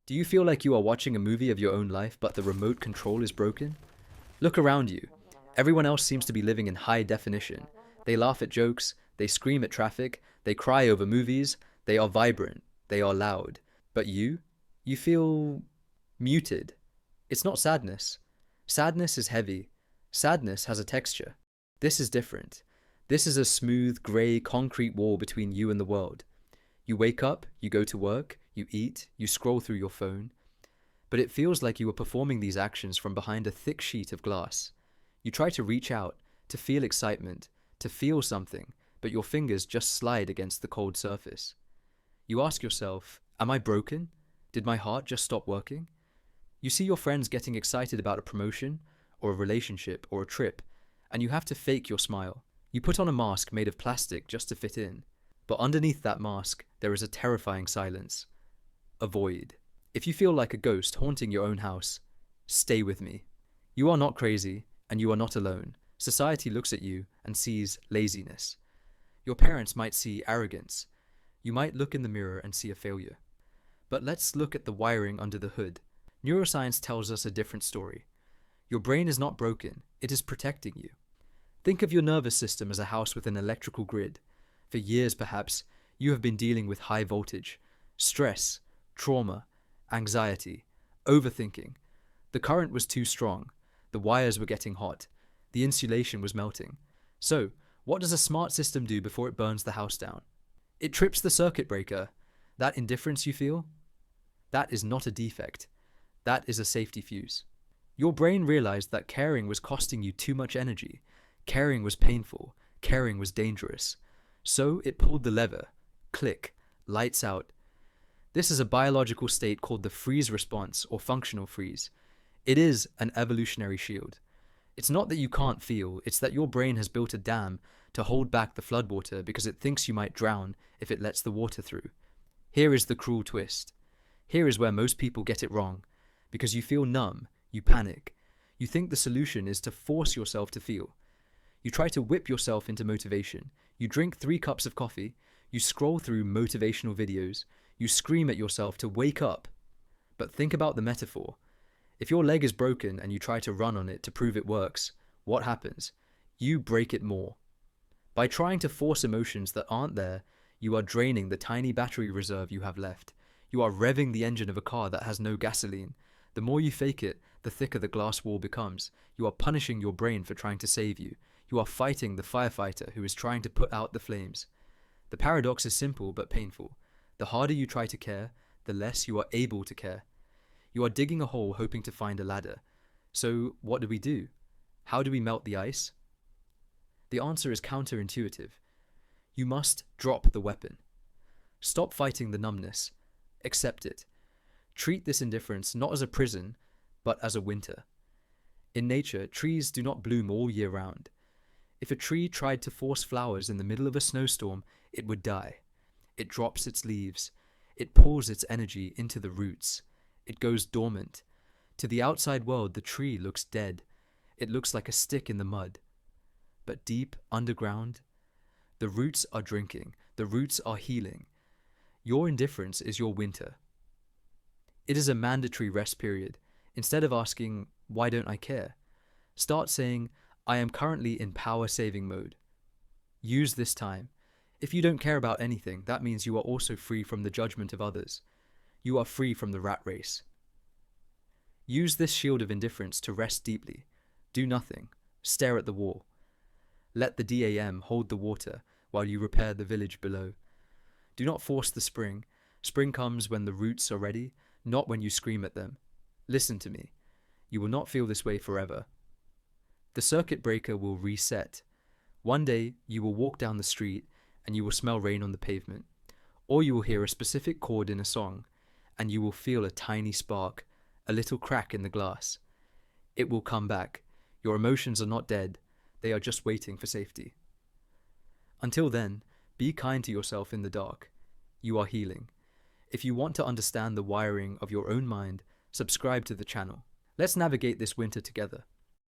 Do you feel like you are watching a movie of your own life, but the remote control is broken? Look around you. Everyone else seems to be living in high definition. They laugh at jokes, they scream at traffic, they cry over movies, they are vibrant, they are loud. But you feel muted. It's not sadness. Sadness is heavy. Sadness has a texture. This is different. This is a smooth, grey, concrete wall between you and the world. You wake up, you go to work, you eat, you scroll through your phone. But it feels like you are performing these actions from behind a thick sheet of glass. You try to reach out, to feel excitement, to feel something, but your fingers just slide against the cold surface. You ask yourself, am I broken? Did my heart just stop working? You see your friends getting excited about a promotion, or a relationship, or a trip, and you have to fake your smile. You put on a mask made of plastic just to fit in. But underneath that mask, there is a terrifying silence. A void. If you feel like a ghost haunting your own house, stay with me. You are not crazy, and you are not alone. Society looks at you and sees laziness. Your parents might see arrogance. You might look in the mirror and see a failure. But let's look at the wiring under the hood. Neuroscience tells us a different story. Your brain is not broken, it is protecting you. Think of your nervous system as a house with an electrical grid. For years, perhaps, you have been dealing with high voltage, stress, trauma, anxiety, overthinking. The current was too strong. The wires were getting hot. The insulation was melting. So, what does a smart system do before it burns the house down? It trips the circuit breaker. That indifference you feel? That is not a defect. That is a safety fuse. Your brain realized that caring was costing you too much energy. Caring was painful. Caring was dangerous. So it pulled the lever. Click. Lights out. This is a biological state called the freeze response or functional freeze. It is an evolutionary shield. It's not that you can't feel, it's that your brain has built a dam to hold back the floodwater because it thinks you might drown if it lets the water through. Here is the cruel twist. Here is where most people get it wrong. Because you feel numb, you panic. You think the solution is to force yourself to feel. You try to whip yourself into motivation. You drink 3 cups of coffee. You scroll through motivational videos. You scream at yourself to wake up. But think about the metaphor. If your leg is broken and you try to run on it to prove it works, what happens? You break it more. By trying to force emotions that aren't there, you are draining the tiny battery reserve you have left. You are revving the engine of a car that has no gasoline. The more you fake it, the thicker the glass wall becomes. You are punishing your brain for trying to save you. You are fighting the firefighter who is trying to put out the flames. The paradox is simple but painful. The harder you try to care, the less you are able to care. You are digging a hole hoping to find a ladder. So what do? How do we melt the ice? The answer is counterintuitive. You must drop the weapon. Stop fighting the numbness. Accept it. Treat this indifference not as a prison, but as a winter. In nature, trees do not bloom all year round. If a tree tried to force flowers in the middle of a snowstorm, it would die. It drops its leaves. It pours its energy into the roots. It goes dormant. To the outside world, the tree looks dead. It looks like a stick in the mud. But deep underground, the roots are drinking. The roots are healing. Your indifference is your winter. It is a mandatory rest period. Instead of asking, why don't I care? Start saying, I am currently in power-saving mode. Use this time. If you don't care about anything, that means you are also free from the judgment of others. You are free from the rat race. Use this shield of indifference to rest deeply. Do nothing. Stare at the wall. Let the DAM hold the water while you repair the village below. Do not force the spring. Spring comes when the roots are ready, not when you scream at them. Listen to me. You will not feel this way forever. The circuit breaker will reset. One day, you will walk down the street and you will smell rain on the pavement. Or you will hear a specific chord in a song and you will feel a tiny spark, a little crack in the glass. It will come back. Your emotions are not dead. They are just waiting for safety. Until then, be kind to yourself in the dark. You are healing. If you want to understand the wiring of your own mind, subscribe to the channel. Let's navigate this winter together.